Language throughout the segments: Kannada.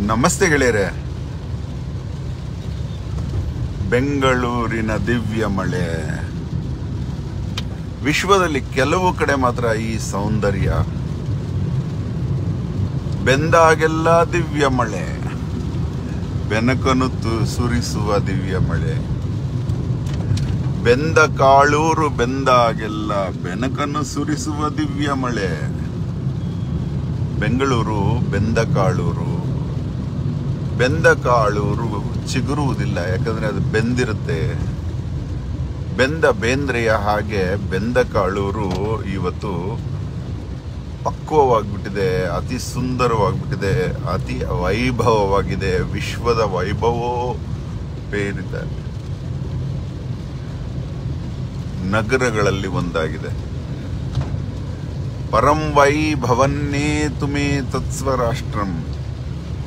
ನಮಸ್ತೆ ಗೆಳೆಯರೆ. ಬೆಂಗಳೂರಿನ ದಿವ್ಯ ಮಳೆ. ವಿಶ್ವದಲ್ಲಿ ಕೆಲವು ಕಡೆ ಮಾತ್ರ ಈ ಸೌಂದರ್ಯ. ಬೆಂದಾಗೆಲ್ಲ ದಿವ್ಯ ಮಳೆ, ಬೆನಕನು ಸುರಿಸುವ ದಿವ್ಯ ಮಳೆ. ಬೆಂದ ಕಾಳೂರು ಬೆಂದಾಗೆಲ್ಲ ಬೆನಕನ್ನು ಸುರಿಸುವ ದಿವ್ಯ ಮಳೆ. ಬೆಂಗಳೂರು ಬೆಂದ ಕಾಳೂರು. ಬೆಂದ ಕಾಳೂರು ಚಿಗುರುವುದಿಲ್ಲ, ಯಾಕಂದ್ರೆ ಅದು ಬೆಂದಿರುತ್ತೆ. ಬೆಂದ ಬೇಂದ್ರೆಯ ಹಾಗೆ ಬೆಂದ ಕಾಳೂರು ಇವತ್ತು ಪಕ್ವವಾಗಿಬಿಟ್ಟಿದೆ, ಅತಿ ಸುಂದರವಾಗಿಬಿಟ್ಟಿದೆ, ಅತಿ ವೈಭವವಾಗಿದೆ. ವಿಶ್ವದ ವೈಭವೋ ಬೇರಿದೆ, ನಗರಗಳಲ್ಲಿ ಒಂದಾಗಿದೆ. ಪರಂ ವೈಭವನ್ನೇ ತುಮೇ ತತ್ಸ್ವ ರಾಷ್ಟ್ರಂ.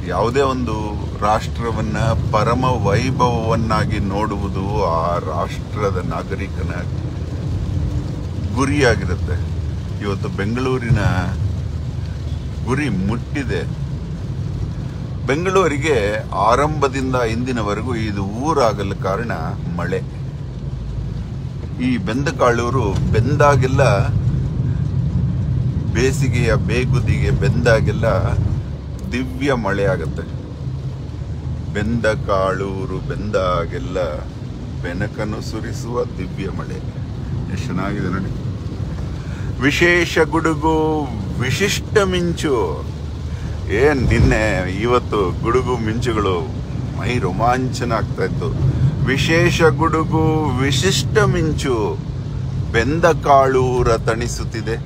ಯಾವುದೇ ಒಂದು ರಾಷ್ಟ್ರವನ್ನ ಪರಮ ವೈಭವವನ್ನಾಗಿ ನೋಡುವುದು ಆ ರಾಷ್ಟ್ರದ ನಾಗರಿಕನ ಗುರಿಯಾಗಿರುತ್ತೆ. ಇವತ್ತು ಬೆಂಗಳೂರಿನ ಗುರಿ ಮುಟ್ಟಿದೆ. ಬೆಂಗಳೂರಿಗೆ ಆರಂಭದಿಂದ ಇಂದಿನವರೆಗೂ ಇದು ಊರಾಗಲು ಕಾರಣ ಮಳೆ. ಈ ಬೆಂದಕಾಳೂರು ಬೆಂದಾಗೆಲ್ಲ, ಬೇಸಿಗೆಯ ಬೇಗುದಿಗೆ ಬೆಂದಾಗೆಲ್ಲ ದಿವ್ಯ ಮಳೆ ಆಗುತ್ತೆ. ಬೆಂದ ಕಾಳೂರು ಬೆಂದಾಗೆಲ್ಲ ಬೆನಕನ್ನು ಸುರಿಸುವ ದಿವ್ಯ ಮಳೆ. ಎಷ್ಟು ಚೆನ್ನಾಗಿದೆ ನೋಡಿ. ವಿಶೇಷ ಗುಡುಗು ವಿಶಿಷ್ಟ ಮಿಂಚು. ನಿನ್ನೆ ಇವತ್ತು ಗುಡುಗು ಮಿಂಚುಗಳು ಮೈ ರೋಮಾಂಚನ ಆಗ್ತಾ ಇತ್ತು. ವಿಶೇಷ ಗುಡುಗು ವಿಶಿಷ್ಟ ಮಿಂಚು ಬೆಂದ ಕಾಳೂರ ತಣಿಸುತ್ತಿದೆ.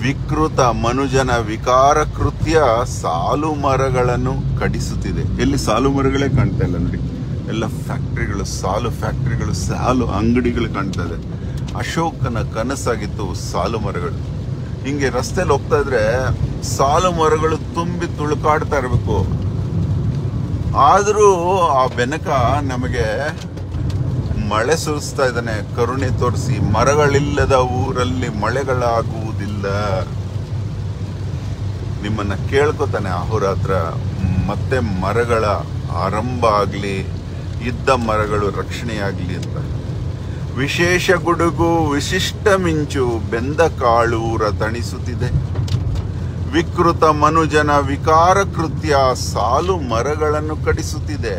ವಿಕೃತ ಮನುಜನ ವಿಕಾರ ಕೃತ್ಯ ಸಾಲು ಮರಗಳನ್ನು ಕಡಿಸುತ್ತಿದೆ. ಎಲ್ಲಿ ಸಾಲು ಮರಗಳೇ ಕಾಣ್ತಾ ಇಲ್ಲ ನೋಡಿ, ಎಲ್ಲ ಫ್ಯಾಕ್ಟ್ರಿಗಳು, ಸಾಲು ಫ್ಯಾಕ್ಟ್ರಿಗಳು, ಸಾಲು ಅಂಗಡಿಗಳು ಕಾಣ್ತಾ ಇದೆ. ಅಶೋಕನ ಕನಸಾಗಿತ್ತು ಸಾಲು ಮರಗಳು. ಹಿಂಗೆ ರಸ್ತೆಯಲ್ಲಿ ಹೋಗ್ತಾ ಇದ್ರೆ ಸಾಲು ಮರಗಳು ತುಂಬಿ ತುಳುಕಾಡ್ತಾ ಇರಬೇಕು. ಆದರೂ ಆ ಬೆನಕ ನಮಗೆ ಮಳೆ ಸುರಿಸ್ತಾ ಇದ್ದಾನೆ, ಕರುಣೆ ತೋರಿಸಿ. ಮರಗಳಿಲ್ಲದ ಊರಲ್ಲಿ ಮಳೆಗಳಾಗುವುದಿಲ್ಲ. ನಿಮ್ಮನ್ನ ಕೇಳ್ಕೊತಾನೆ ಅಹೋರಾತ್ರ, ಮತ್ತೆ ಮರಗಳ ಆರಂಭ ಆಗ್ಲಿ, ಇದ್ದ ಮರಗಳು ರಕ್ಷಣೆಯಾಗ್ಲಿ ಅಂತ. ವಿಶೇಷ ಗುಡುಗು ವಿಶಿಷ್ಟ ಮಿಂಚು ಬೆಂದ ಕಾಳೂರ ತಣಿಸುತ್ತಿದೆ. ವಿಕೃತ ಮನುಜನ ವಿಕಾರ ಕೃತ್ಯ ಸಾಲು ಮರಗಳನ್ನು ಕಡಿಸುತ್ತಿದೆ.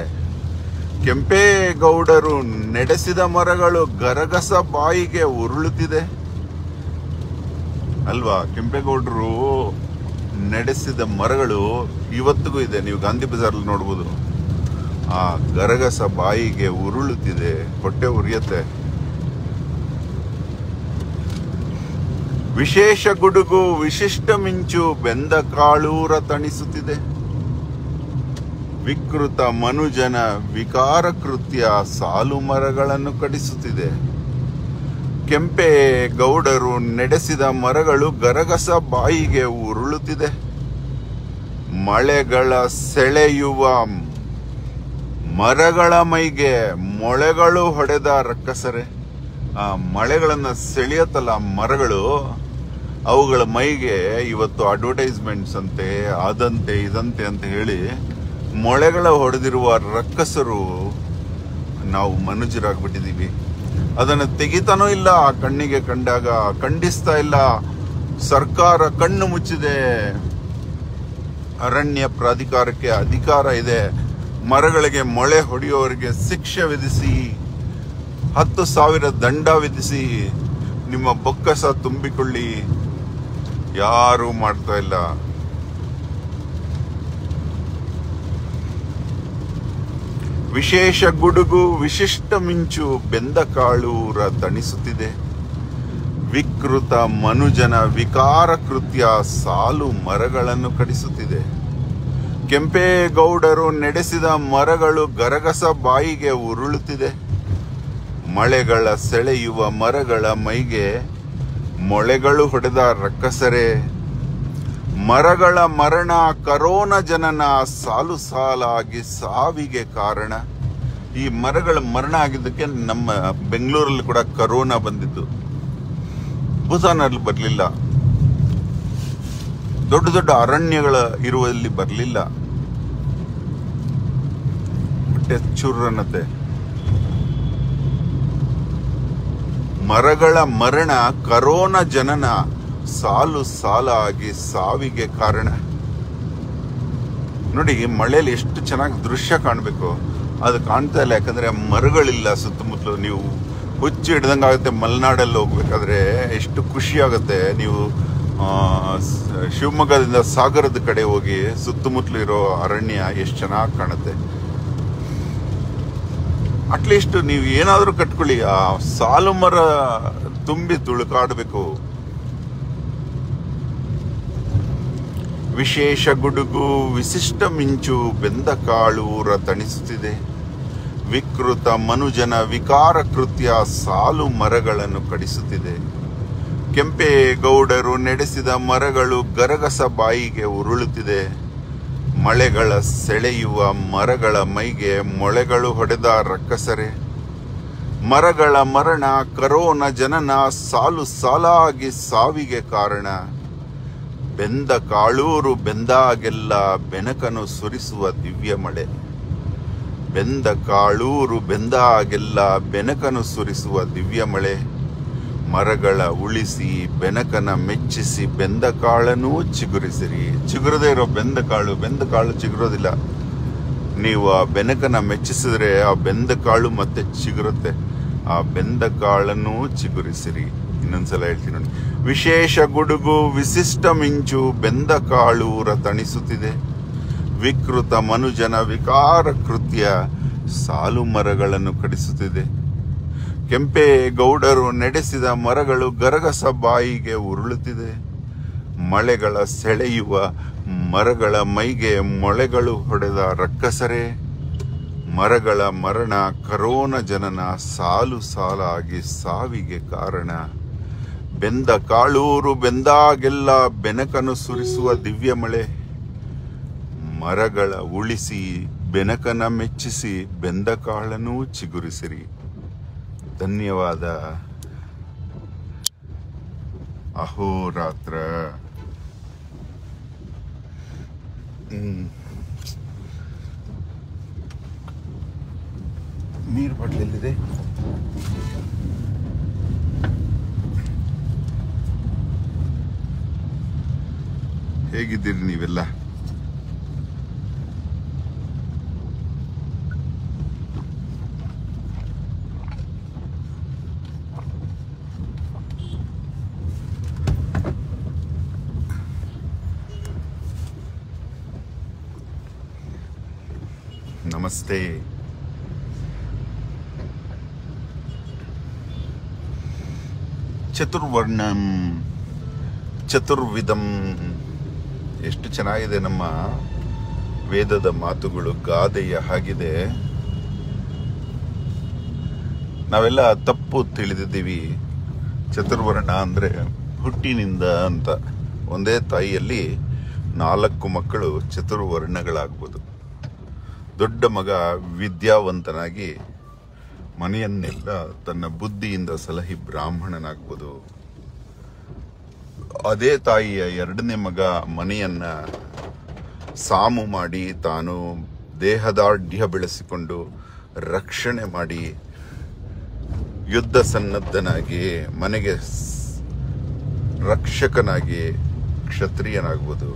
ಕೆಂಪೇಗೌಡರು ನಡೆಸಿದ ಮರಗಳು ಗರಗಸ ಬಾಯಿಗೆ ಉರುಳುತ್ತಿದೆ. ಅಲ್ವಾ? ಕೆಂಪೇಗೌಡರು ನಡೆಸಿದ ಮರಗಳು ಇವತ್ತಿಗೂ ಇದೆ. ನೀವು ಗಾಂಧಿ ಬಜಾರ್ಲ್ಲಿ ನೋಡ್ಬೋದು. ಆ ಗರಗಸ ಬಾಯಿಗೆ ಉರುಳುತ್ತಿದೆ, ಹೊಟ್ಟೆ ಉರಿಯತ್ತೆ. ವಿಶೇಷ ಗುಡುಗು ವಿಶಿಷ್ಟ ಮಿಂಚು ಬೆಂದ ಕಾಳೂರ ತಣಿಸುತ್ತಿದೆ. ವಿಕೃತ ಮನುಜನ ವಿಕಾರ ಕೃತ್ಯ ಸಾಲು ಮರಗಳನ್ನು ಕಡಿಸುತ್ತಿದೆ. ಕೆಂಪೇಗೌಡರು ನಡೆಸಿದ ಮರಗಳು ಗರಗಸ ಬಾಯಿಗೆ ಉರುಳುತ್ತಿದೆ. ಮಳೆಗಳ ಸೆಳೆಯುವ ಮರಗಳ ಮೈಗೆ ಮೊಳೆಗಳು ಹೊಡೆದ ರಕ್ಕಸರೆ. ಆ ಮಳೆಗಳನ್ನ ಸೆಳೆಯತ್ತಲ್ಲ ಮರಗಳು, ಅವುಗಳ ಮೈಗೆ ಇವತ್ತು ಅಡ್ವರ್ಟೈಸ್ಮೆಂಟ್ಸ್ ಅಂತೆ, ಅದಂತೆ ಇದಂತೆ ಅಂತ ಹೇಳಿ ಮೊಳೆಗಳ ಹೊಡೆದಿರುವ ರಕ್ಕಸರು ನಾವು ಮನುಜರಾಗ್ಬಿಟ್ಟಿದೀವಿ. ಅದನ್ನು ತೆಗಿತಾನೂ ಇಲ್ಲ, ಕಣ್ಣಿಗೆ ಕಂಡಾಗ ಖಂಡಿಸ್ತಾ ಇಲ್ಲ. ಸರ್ಕಾರ ಕಣ್ಣು ಮುಚ್ಚಿದೆ. ಅರಣ್ಯ ಪ್ರಾಧಿಕಾರಕ್ಕೆ ಅಧಿಕಾರ ಇದೆ. ಮರಗಳಿಗೆ ಮೊಳೆ ಹೊಡೆಯೋರಿಗೆ ಶಿಕ್ಷೆ ವಿಧಿಸಿ, 10,000 ದಂಡ ವಿಧಿಸಿ, ನಿಮ್ಮ ಬೊಕ್ಕಸ ತುಂಬಿಕೊಳ್ಳಿ. ಯಾರೂ ಮಾಡ್ತಾ ಇಲ್ಲ. ವಿಶೇಷ ಗುಡುಗು ವಿಶಿಷ್ಟ ಮಿಂಚು ಬೆಂದ ಕಾಳೂರ ತಣಿಸುತ್ತಿದೆ. ವಿಕೃತ ಮನುಜನ ವಿಕಾರ ಕೃತ್ಯ ಸಾಲು ಮರಗಳನ್ನು ಕಡಿಸುತ್ತಿದೆ. ಕೆಂಪೇಗೌಡರು ನಡೆಸಿದ ಮರಗಳು ಗರಗಸ ಬಾಯಿಗೆ ಉರುಳುತ್ತಿದೆ. ಮಳೆಗಳ ಸೆಳೆಯುವ ಮರಗಳ ಮೈಗೆ ಮೊಳೆಗಳು ಹೊಡೆದ ರಕ್ಕಸರೆ. ಮರಗಳ ಮರಣ ಕರೋನಾ ಜನನ ಸಾಲು ಸಾಲಾಗಿ ಸಾವಿಗೆ ಕಾರಣ. ಈ ಮರಗಳ ಮರಣ ಆಗಿದ್ದಕ್ಕೆ ನಮ್ಮ ಬೆಂಗಳೂರಲ್ಲಿ ಕೂಡ ಕರೋನಾ ಬಂದಿದ್ದು. ಭೂತಾನಲ್ಲಿ ಬರಲಿಲ್ಲ. ದೊಡ್ಡ ದೊಡ್ಡ ಅರಣ್ಯಗಳ ಇರುವಲ್ಲಿ ಬರಲಿಲ್ಲ. ಹೊಟ್ಟೆ ಚುರ್ರನತೆ. ಮರಗಳ ಮರಣ, ಕರೋನಾ ಜನನ, ಸಾಲು ಸಾಲಾಗಿ ಸಾವಿಗೆ ಕಾರಣ. ನೋಡಿ, ಮಳೆಯಲ್ಲಿ ಎಷ್ಟು ಚೆನ್ನಾಗಿ ದೃಶ್ಯ ಕಾಣಬೇಕು, ಅದು ಕಾಣ್ತಾ ಇಲ್ಲ. ಯಾಕಂದ್ರೆ ಮರಗಳಿಲ್ಲ ಸುತ್ತಮುತ್ತಲು. ನೀವು ಹುಚ್ಚು ಹಿಡ್ದಂಗೆ ಆಗುತ್ತೆ. ಮಲೆನಾಡಲ್ಲಿ ಹೋಗ್ಬೇಕಾದ್ರೆ ಎಷ್ಟು ಖುಷಿ ಆಗುತ್ತೆ. ನೀವು ಶಿವಮೊಗ್ಗದಿಂದ ಸಾಗರದ ಕಡೆ ಹೋಗಿ ಸುತ್ತಮುತ್ತಲು ಇರೋ ಅರಣ್ಯ ಎಷ್ಟು ಚೆನ್ನಾಗಿ ಕಾಣುತ್ತೆ. ಅಟ್ಲೀಸ್ಟ್ ನೀವು ಏನಾದರೂ ಕಟ್ಕೊಳ್ಳಿ, ಆ ಸಾಲು ಮರ ತುಂಬಿ ತುಳುಕಾಡಬೇಕು. ವಿಶೇಷ ಗುಡುಗು, ವಿಶಿಷ್ಟ ಮಿಂಚು, ಬೆಂದ ಕಾಳೂರ ತಣಿಸುತ್ತಿದೆ. ವಿಕೃತ ಮನುಜನ ವಿಕಾರ ಕೃತ್ಯ ಸಾಲು ಮರಗಳನ್ನು ಕಡಿಸುತ್ತಿದೆ. ಕೆಂಪೇಗೌಡರು ನಡೆಸಿದ ಮರಗಳು ಗರಗಸ ಬಾಯಿಗೆ ಉರುಳುತ್ತಿದೆ. ಮಳೆಗಳ ಸೆಳೆಯುವ ಮರಗಳ ಮೈಗೆ ಮೊಳೆಗಳು ಹೊಡೆದ ರಕ್ಕಸರೆ. ಮರಗಳ ಮರಣ, ಕರೋನಾ ಜನನ, ಸಾಲು ಸಾಲಾಗಿ ಸಾವಿಗೆ ಕಾರಣ. ಬೆಂದ ಕಾಳೂರು ಬೆಂದಾಗೆಲ್ಲ ಬೆನಕನು ಸುರಿಸುವ ದಿವ್ಯ ಮಳೆ. ಬೆಂದ ಕಾಳೂರು ಬೆಂದಾಗೆಲ್ಲ ಬೆನಕನು ಸುರಿಸುವ ದಿವ್ಯ ಮಳೆ. ಮರಗಳ ಉಳಿಸಿ ಬೆನಕನ ಮೆಚ್ಚಿಸಿ ಬೆಂದ ಕಾಳನೂ ಚಿಗುರಿಸಿರಿ. ಚಿಗುರದೇ ಇರೋ ಬೆಂದ ಕಾಳು ಚಿಗುರೋದಿಲ್ಲ. ನೀವು ಆ ಬೆನಕನ ಮೆಚ್ಚಿಸಿದ್ರೆ ಆ ಬೆಂದ ಕಾಳು ಮತ್ತೆ ಚಿಗುರುತ್ತೆ. ಆ ಬೆಂದ ಕಾಳನ್ನೂ ಚಿಗುರಿಸಿರಿ. ಇನ್ನೊಂದ್ಸಲ ಹೇಳ್ತೀನಿ ನೋಡಿ. ವಿಶೇಷ ಗುಡುಗು, ವಿಶಿಷ್ಟ ಮಿಂಚು, ಬೆಂದ ಕಾಳೂರ ತಣಿಸುತ್ತಿದೆ. ವಿಕೃತ ಮನುಜನ ವಿಕಾರ ಕೃತ್ಯ ಸಾಲು ಮರಗಳನ್ನು ಕಡಿಸುತ್ತಿದೆ. ಕೆಂಪೇಗೌಡರು ನಡೆಸಿದ ಮರಗಳು ಗರಗಸ ಬಾಯಿಗೆ ಉರುಳುತ್ತಿದೆ. ಮಳೆಗಳ ಸೆಳೆಯುವ ಮರಗಳ ಮೈಗೆ ಮೊಳೆಗಳು ಹೊಡೆದ ರಕ್ಕಸರೆ. ಮರಗಳ ಮರಣ, ಕರೋನಾ ಜನನ, ಸಾಲು ಸಾಲಾಗಿ ಸಾವಿಗೆ ಕಾರಣ. ಬೆಂದ ಕಾಳೂರು ಬೆಂದಾಗೆಲ್ಲ ಬೆನಕನು ಸುರಿಸುವ ದಿವ್ಯ ಮಳೆ. ಮರಗಳ ಉಳಿಸಿ ಬೆನಕನ ಮೆಚ್ಚಿಸಿ ಬೆಂದ ಕಾಳನೂ ಚಿಗುರಿಸಿರಿ. ಧನ್ಯವಾದ. ಅಹೋರಾತ್ರ. ನೀರು ಬಾಟ್ಲಿದೆ. ಹೇಗಿದ್ದೀರಿ ನೀವೆಲ್ಲ? ನಮಸ್ತೆ. ಚತುರ್ವರ್ಣಂ ಚತುರ್ವಿಧಂ. ಎಷ್ಟು ಚೆನ್ನಾಗಿದೆ ನಮ್ಮ ವೇದದ ಮಾತುಗಳು, ಗಾದೆಯ ಹಾಗಿದೆ. ನಾವೆಲ್ಲ ತಪ್ಪು ತಿಳಿದಿದ್ದೀವಿ. ಚತುರ್ವರ್ಣ ಅಂದ್ರೆ ಹುಟ್ಟಿನಿಂದ ಅಂತ. ಒಂದೇ ತಾಯಿಯಲ್ಲಿ 4 ಮಕ್ಕಳು ಚತುರ್ವರ್ಣಗಳಾಗ್ಬೋದು. ದೊಡ್ಡ ಮಗ ವಿದ್ಯಾವಂತನಾಗಿ ಮನೆಯನ್ನೆಲ್ಲ ತನ್ನ ಬುದ್ಧಿಯಿಂದ ಸಲಹಿ ಬ್ರಾಹ್ಮಣನಾಗ್ಬೋದು. ಅದೇ ತಾಯಿಯ 2ನೇ ಮಗ ಮನೆಯನ್ನ ಸಾಮು ಮಾಡಿ ತಾನು ದೇಹದಾಢ್ಯ ಬೆಳೆಸಿಕೊಂಡು ರಕ್ಷಣೆ ಮಾಡಿ ಯುದ್ಧ ಸನ್ನದ್ಧನಾಗಿ ಮನೆಗೆ ರಕ್ಷಕನಾಗಿ ಕ್ಷತ್ರಿಯನಾಗ್ಬೋದು.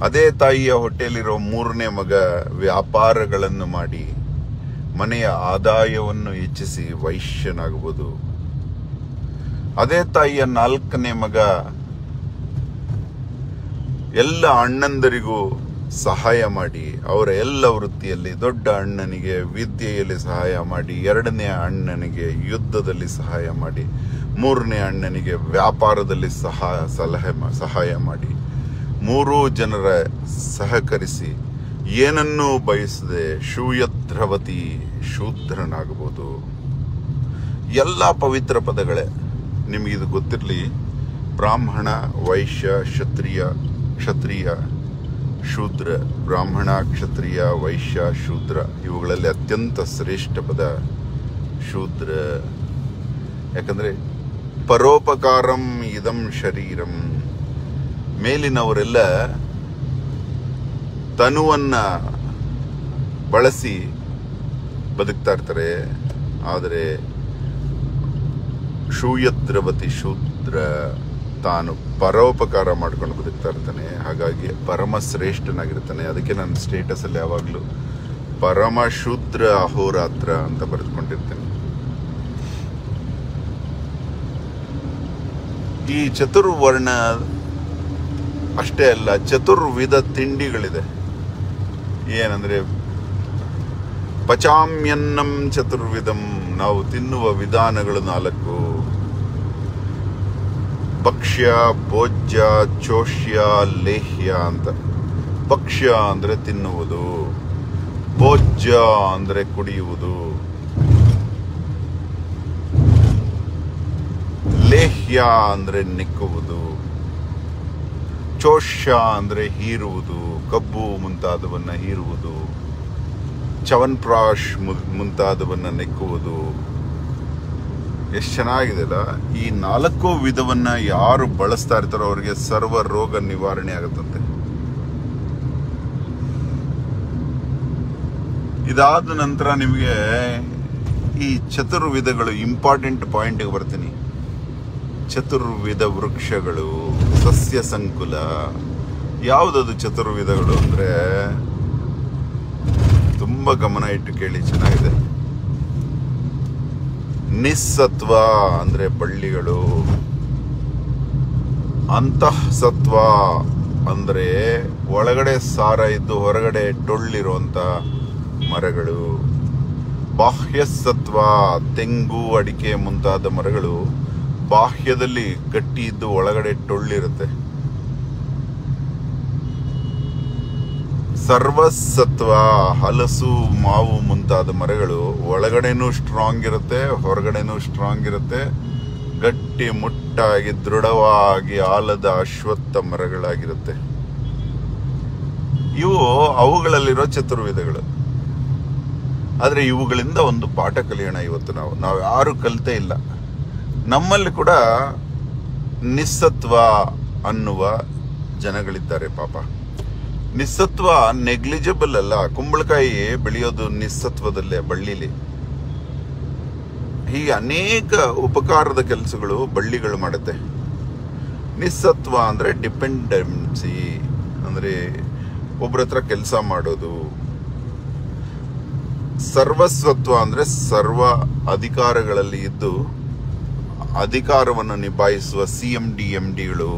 ಅದೇ ತಾಯಿಯ ಹೊಟ್ಟೆಯಲ್ಲಿರೋ 3ನೇ ಮಗ ವ್ಯಾಪಾರಗಳನ್ನು ಮಾಡಿ ಮನೆಯ ಆದಾಯವನ್ನು ಹೆಚ್ಚಿಸಿ ವೈಶ್ಯನಾಗಬಹುದು. ಅದೇ ತಾಯಿಯ 4ನೇ ಮಗ ಎಲ್ಲ ಅಣ್ಣಂದರಿಗೂ ಸಹಾಯ ಮಾಡಿ ಅವರ ಎಲ್ಲ ವೃತ್ತಿಯಲ್ಲಿ, ದೊಡ್ಡ ಅಣ್ಣನಿಗೆ ವಿದ್ಯೆಯಲ್ಲಿ ಸಹಾಯ ಮಾಡಿ, 2ನೇ ಅಣ್ಣನಿಗೆ ಯುದ್ಧದಲ್ಲಿ ಸಹಾಯ ಮಾಡಿ, 3ನೇ ಅಣ್ಣನಿಗೆ ವ್ಯಾಪಾರದಲ್ಲಿ ಸಹಾಯ ಮಾಡಿ, 3 ಜನರ ಸಹಕರಿಸಿ ಏನನ್ನೂ ಬಯಸದೆ ಶೂಯದ್ರವತಿ ಶೂದ್ರನಾಗಬಹುದು. ಎಲ್ಲ ಪವಿತ್ರ ಪದಗಳೇ. ನಿಮಗಿದು ಗೊತ್ತಿರಲಿ. ಬ್ರಾಹ್ಮಣ, ವೈಶ್ಯ, ಕ್ಷತ್ರಿಯ, ಶೂದ್ರ. ಬ್ರಾಹ್ಮಣ, ಕ್ಷತ್ರಿಯ, ವೈಶ್ಯ, ಶೂದ್ರ. ಇವುಗಳಲ್ಲಿ ಅತ್ಯಂತ ಶ್ರೇಷ್ಠ ಪದ ಶೂದ್ರ. ಯಾಕಂದ್ರೆ ಪರೋಪಕಾರಂ ಇದಂ ಶರೀರಂ. ಮೇಲಿನವರೆಲ್ಲ ತನುವನ್ನ ಬಳಸಿ ಬದುಕ್ತಾ ಇರ್ತಾರೆ. ಆದರೆ ಶೂಯದ್ರವತಿ ಶೂದ್ರ ತಾನು ಪರೋಪಕಾರ ಮಾಡ್ಕೊಂಡು ಬದುಕ್ತಾ ಇರ್ತಾನೆ. ಹಾಗಾಗಿ ಪರಮ ಶ್ರೇಷ್ಠನಾಗಿರ್ತಾನೆ. ಅದಕ್ಕೆ ನನ್ನ ಸ್ಟೇಟಸ್ ಅಲ್ಲಿ ಯಾವಾಗಲೂ ಪರಮ ಶೂದ್ರ ಅಹೋರಾತ್ರ ಅಂತ ಬರೆದುಕೊಂಡಿರ್ತೇನೆ. ಈ ಚತುರ್ವರ್ಣ ಅಷ್ಟೇ ಅಲ್ಲ, ಚತುರ್ವಿಧ ತಿಂಡಿಗಳಿದೆ. ಏನಂದ್ರೆ ಪಚಾಮ್ಯನ್ನಂ ಚತುರ್ವಿಧಂ, ನಾವು ತಿನ್ನುವ ವಿಧಾನಗಳು 4. ಭಕ್ಷ್ಯ, ಭೋಜ್ಯ, ಚೋಷ್ಯ, ಲೇಹ್ಯ ಅಂತ. ಭಕ್ಷ್ಯ ಅಂದ್ರೆ ತಿನ್ನುವುದು, ಭೋಜ್ಯ ಅಂದ್ರೆ ಕುಡಿಯುವುದು, ಲೇಹ್ಯ ಅಂದ್ರೆ ನೆಕ್ಕುವುದು, ಚೋಷ್ಯ ಅಂದ್ರೆ ಹೀರುವುದು, ಕಬ್ಬು ಮುಂತಾದವನ್ನ ಹೀರುವುದು, ಚವನ್ಪ್ರಾಶ್ ಮುಂತಾದವನ್ನ ನೆಕ್ಕುವುದು. ಎಷ್ಟು ಚೆನ್ನಾಗಿದೆಲ್ಲ. ಈ 4 ವಿಧವನ್ನ ಯಾರು ಬಳಸ್ತಾ ಇರ್ತಾರೋ ಅವರಿಗೆ ಸರ್ವ ರೋಗ ನಿವಾರಣೆ ಆಗುತ್ತಂತೆ. ಇದಾದ ನಂತರ ನಿಮಗೆ ಈ ಚತುರ್ವಿಧಗಳು ಇಂಪಾರ್ಟೆಂಟ್ ಪಾಯಿಂಟ್ಗೆ ಬರ್ತೀನಿ. ಚತುರ್ವಿಧ ವೃಕ್ಷಗಳು, ಸಸ್ಯ ಸಂಕುಲ. ಯಾವುದದು ಚತುರ್ವಿಧಗಳು ಅಂದ್ರೆ ತುಂಬಾ ಗಮನ ಇಟ್ಟು ಕೇಳಿ, ಚೆನ್ನಾಗಿದೆ. ನಿಸ್ಸತ್ವ ಅಂದ್ರೆ ಬಳ್ಳಿಗಳು, ಅಂತಃಸತ್ವ ಅಂದ್ರೆ ಒಳಗಡೆ ಸಾರ ಇದ್ದು ಹೊರಗಡೆ ಟೊಳ್ಳಿರುವಂತ ಮರಗಳು, ಬಾಹ್ಯಸತ್ವ ತೆಂಗು, ಅಡಿಕೆ ಮುಂತಾದ ಮರಗಳು ಬಾಹ್ಯದಲ್ಲಿ ಗಟ್ಟಿ ಇದ್ದು ಒಳಗಡೆ ಟೊಳ್ಳಿರುತ್ತೆ. ಸರ್ವಸತ್ವ ಹಲಸು, ಮಾವು ಮುಂತಾದ ಮರಗಳು ಒಳಗಡೆನೂ ಸ್ಟ್ರಾಂಗ್ ಇರುತ್ತೆ, ಹೊರಗಡೆನೂ ಸ್ಟ್ರಾಂಗ್ ಇರುತ್ತೆ. ಗಟ್ಟಿ ಮುಟ್ಟಾಗಿ ದೃಢವಾಗಿ ಆಲದ ಅಶ್ವತ್ಥ ಮರಗಳಾಗಿರುತ್ತೆ. ಇವು ಅವುಗಳಲ್ಲಿರೋ ಚತುರ್ವಿಧಗಳು. ಆದ್ರೆ ಇವುಗಳಿಂದ ಒಂದು ಪಾಠ ಕಲಿಯೋಣ ಇವತ್ತು. ನಾವು ಯಾರು ಕಲಿತೇ ಇಲ್ಲ. ನಮ್ಮಲ್ಲಿ ಕೂಡ ನಿಸ್ಸತ್ವ ಅನ್ನುವ ಜನಗಳಿದ್ದಾರೆ ಪಾಪ. ನಿಸ್ಸತ್ವ ನೆಗ್ಲಿಜಿಬಲ್ ಅಲ್ಲ. ಕುಂಬಳಕಾಯಿ ಬೆಳೆಯೋದು ನಿಸ್ಸತ್ವದಲ್ಲೇ, ಬಳ್ಳಿಲಿ. ಹೀಗೆ ಅನೇಕ ಉಪಕಾರದ ಕೆಲಸಗಳು ಬಳ್ಳಿಗಳು ಮಾಡುತ್ತೆ. ನಿಸ್ಸತ್ವ ಅಂದ್ರೆ ಡಿಪೆಂಡೆನ್ಸಿ, ಅಂದ್ರೆ ಒಬ್ಬರ ಹತ್ರ ಕೆಲಸ ಮಾಡೋದು. ಸರ್ವಸ್ವತ್ವ ಅಂದ್ರೆ ಸರ್ವ ಅಧಿಕಾರಗಳಲ್ಲಿ ಇದ್ದು ಅಧಿಕಾರವನ್ನು ನಿಭಾಯಿಸುವ CMD-MDಗಳು.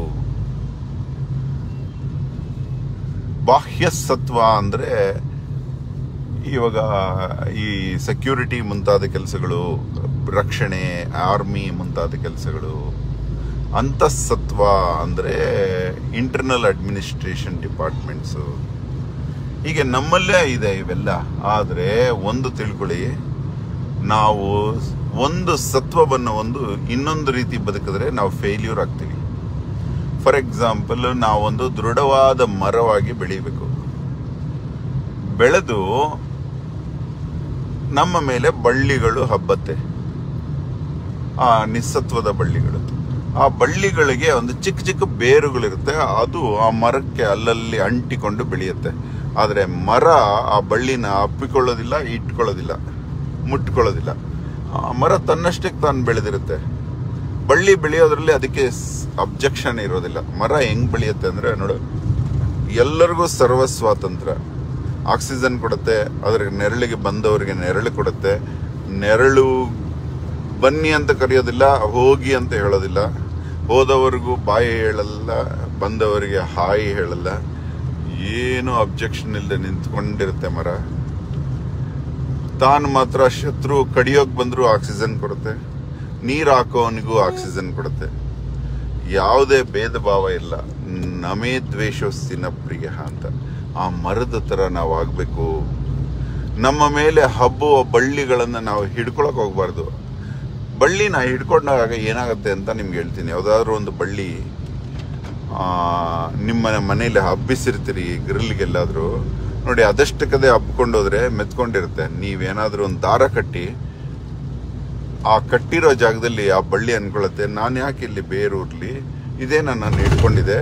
ಬಾಹ್ಯಸತ್ವ ಅಂದ್ರೆ ಇವಾಗ ಈ ಸೆಕ್ಯೂರಿಟಿ ಮುಂತಾದ ಕೆಲಸಗಳು, ರಕ್ಷಣೆ, ಆರ್ಮಿ ಮುಂತಾದ ಕೆಲಸಗಳು. ಅಂತಃಸತ್ವ ಅಂದ್ರೆ ಇಂಟರ್ನಲ್ ಅಡ್ಮಿನಿಸ್ಟ್ರೇಷನ್ ಡಿಪಾರ್ಟ್ಮೆಂಟ್ಸ್. ಹೀಗೆ ನಮ್ಮಲ್ಲೇ ಇದೆ ಇವೆಲ್ಲ. ಆದ್ರೆ ಒಂದು ತಿಳ್ಕೊಳ್ಳಿ, ನಾವು ಒಂದು ಸತ್ವವನ್ನು ಇನ್ನೊಂದು ರೀತಿ ಬದುಕಿದ್ರೆ ನಾವು ಫೇಲ್ಯೂರ್ ಆಗ್ತೀವಿ. ಫಾರ್ ಎಕ್ಸಾಂಪಲ್, ನಾವೊಂದು ದೃಢವಾದ ಮರವಾಗಿ ಬೆಳೀಬೇಕು. ಬೆಳೆದು ನಮ್ಮ ಮೇಲೆ ಬಳ್ಳಿಗಳು ಹಬ್ಬತ್ತೆ, ಆ ನಿಸ್ಸತ್ವದ ಬಳ್ಳಿಗಳು. ಆ ಬಳ್ಳಿಗಳಿಗೆ ಒಂದು ಚಿಕ್ಕ ಚಿಕ್ಕ ಬೇರುಗಳಿರುತ್ತೆ. ಅದು ಆ ಮರಕ್ಕೆ ಅಲ್ಲಲ್ಲಿ ಅಂಟಿಕೊಂಡು ಬೆಳೆಯುತ್ತೆ. ಆದರೆ ಮರ ಆ ಬಳ್ಳಿನ ಅಪ್ಪಿಕೊಳ್ಳೋದಿಲ್ಲ, ಇಟ್ಕೊಳ್ಳೋದಿಲ್ಲ, ಮುಟ್ಕೊಳ್ಳೋದಿಲ್ಲ. ಆ ಮರ ತನ್ನಷ್ಟಕ್ಕೆ ತಾನು ಬೆಳೆದಿರುತ್ತೆ. ಬಳ್ಳಿ ಬೆಳೆಯೋದ್ರಲ್ಲಿ ಅದಕ್ಕೆ ಅಬ್ಜೆಕ್ಷನ್ ಇರೋದಿಲ್ಲ. ಮರ ಹೆಂಗ್ ಬೆಳೆಯುತ್ತೆ ಅಂದ್ರೆ ನೋಡು, ಎಲ್ಲರಿಗೂ ಸರ್ವ ಸ್ವಾತಂತ್ರ್ಯ. ಆಕ್ಸಿಜನ್ ಕೊಡುತ್ತೆ, ಅದ್ರ ನೆರಳಿಗೆ ಬಂದವರಿಗೆ ನೆರಳು ಕೊಡುತ್ತೆ. ನೆರಳು ಬನ್ನಿ ಅಂತ ಕರೆಯೋದಿಲ್ಲ, ಹೋಗಿ ಅಂತ ಹೇಳೋದಿಲ್ಲ. ಹೋದವರಿಗೂ ಬಾಯಿ ಹೇಳಲ್ಲ, ಬಂದವರಿಗೆ ಹಾಯಿ ಹೇಳಲ್ಲ. ಏನು ಅಬ್ಜೆಕ್ಷನ್ ಇಲ್ಲದೆ ನಿಂತ್ಕೊಂಡಿರುತ್ತೆ ಮರ. ತಾನು ಮಾತ್ರ ಶತ್ರು ಕಡಿಯೋಕ್ ಬಂದ್ರು ಆಕ್ಸಿಜನ್ ಕೊಡುತ್ತೆ, ನೀರ್ ಹಾಕೋವನಿಗೂ ಆಕ್ಸಿಜನ್ ಕೊಡುತ್ತೆ. ಯಾವುದೇ ಭೇದ ಭಾವ ಇಲ್ಲ. ನಮೇ ದ್ವೇಷೋಸ್ತಿನ ಪ್ರಿಯ ಅಂತ. ಆ ಮರದ ತರ ನಾವು ಆಗ್ಬೇಕು. ನಮ್ಮ ಮೇಲೆ ಹಬ್ಬುವ ಬಳ್ಳಿಗಳನ್ನ ನಾವು ಹಿಡ್ಕೊಳಕ್ ಹೋಗ್ಬಾರ್ದು. ಬಳ್ಳಿನ ಹಿಡ್ಕೊಂಡಾಗ ಏನಾಗುತ್ತೆ ಅಂತ ನಿಮ್ಗೆ ಹೇಳ್ತೀನಿ. ಯಾವ್ದಾದ್ರು ಒಂದು ಬಳ್ಳಿ ನಿಮ್ಮ ಮನೇಲಿ ಹಬ್ಬಿಸಿರ್ತೀರಿ ಗ್ರಿಲ್ಗೆಲ್ಲಾದ್ರೂ ನೋಡಿ, ಅದಷ್ಟಕ್ಕದೇ ಹಬ್ಕೊಂಡೋದ್ರೆ ಮೆತ್ಕೊಂಡಿರುತ್ತೆ. ನೀವೇನಾದ್ರೂ ಒಂದು ದಾರ ಕಟ್ಟಿ ಆ ಕಟ್ಟಿರೋ ಜಾಗದಲ್ಲಿ ಆ ಬಳ್ಳಿ ಅನ್ಕೊಳತ್ತೆ, ನಾನು ಯಾಕೆ ಇಲ್ಲಿ ಬೇರೂರ್ಲಿ, ಇದೇ ನನ್ನ ಹಿಡ್ಕೊಂಡಿದೆ,